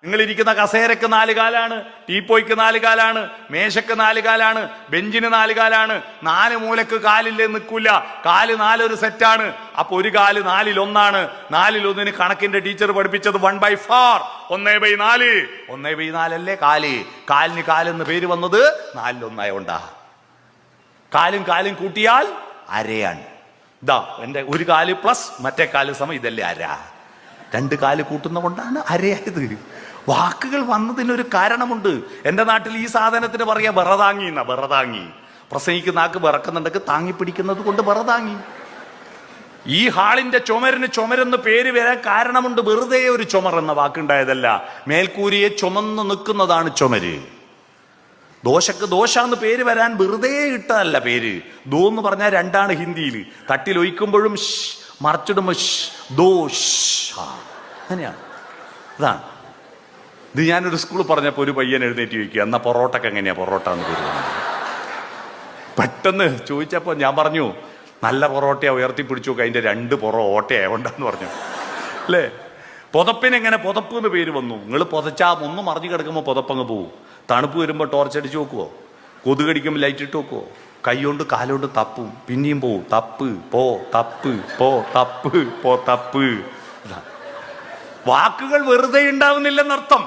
നിങ്ങൾ ഇരിക്കുന്ന കസേരക്ക് 4 കാലാണ്, ടീപ്പോയ്ക്ക് 4 കാലാണ്, മേശക്ക് 4 കാലാണ്, ബെഞ്ചിന് 4 കാലാണ്. 4 മൂലക്ക് കാലില്ലേ നിൽക്കൂല. കാല് 4 ഒരു സെറ്റാണ്. അപ്പൊ ഒരു കാല് 4-ൽ 1 4-ൽ 1 കണക്കിന്റെ ടീച്ചർ പഠിപ്പിച്ചത് 1/4. 1/4. 1/4 അല്ലേ കാല്. കാലിന് കാലെന്ന് പേര് വന്നത് 4-ൽ 1 ആയോണ്ടാ. കാലും കാലും കൂട്ടിയാൽ അരയാണ്. ഇതാ എന്റെ ഒരു കാല് പ്ലസ് മറ്റേ കാല് സമം ഇതല്ലേ അര. 2 കാല് കൂട്ടുന്ന കൊണ്ടാണ് അരയായത്. വാക്കുകൾ വന്നതിനൊരു കാരണമുണ്ട്. എൻ്റെ നാട്ടിൽ ഈ സാധനത്തിന് പറയാ ബറതാങ്ങി എന്നാ. ബറതാങ്ങി പ്രസംഗിക്കുന്ന ആക്ക് വിറക്കുന്നുണ്ടെങ്കിൽ താങ്ങി പിടിക്കുന്നത് കൊണ്ട് ബറതാങ്ങി. ഈ ഹാളിന്റെ ചുമരിന് ചുമരെന്ന് പേര് വരാൻ കാരണമുണ്ട്. വെറുതെ ഒരു ചുമർ എന്ന വാക്കുണ്ടായതല്ല. മേൽക്കൂരിയെ ചുമന്ന് നിൽക്കുന്നതാണ് ചുമര്. ദോശക്ക് ദോശ എന്ന് പേര് വരാൻ വെറുതെ ഇട്ടതല്ല പേര്. ദോ എന്ന് പറഞ്ഞാൽ 2 ഹിന്ദിയിൽ. തട്ടിൽ ഒഴിക്കുമ്പോഴും മറച്ചിടുമ്പോ ദോശ അങ്ങനെയാണ്. അതാണ് ഇത്. ഞാനൊരു സ്കൂളിൽ പറഞ്ഞപ്പോൾ ഒരു പയ്യൻ എഴുന്നേറ്റ് ചോദിക്കുക, എന്നാ പൊറോട്ടക്ക് എങ്ങനെയാ പൊറോട്ട എന്ന് പേര്? പെട്ടെന്ന് ചോദിച്ചപ്പോൾ ഞാൻ പറഞ്ഞു, നല്ല പൊറോട്ടയാ, ഉയർത്തിപ്പിടിച്ചു നോക്കുക, അതിന്റെ 2 പൊറോട്ടയായോണ്ടെന്ന് പറഞ്ഞു. അല്ലേ? പുതപ്പിനെങ്ങനെ പുതപ്പ് എന്ന് പേര് വന്നു? നിങ്ങൾ പുതച്ചാ ഒന്നും മറിഞ്ഞു കിടക്കുമ്പോൾ പുതപ്പങ്ങ് പോവും. തണുപ്പ് വരുമ്പോൾ ടോർച്ച് അടിച്ച് നോക്കുവോ? കൊതുകടിക്കുമ്പോൾ ലൈറ്റ് ഇട്ട് നോക്കുവോ? കൈകൊണ്ട് കാലുകൊണ്ട് തപ്പും, പിന്നെയും പോവും. തപ്പ് പോ തപ്പ് പോ തപ്പ് പോ തപ്പ്. വാക്കുകൾ വെറുതെ ഉണ്ടാവുന്നില്ലെന്നർത്ഥം.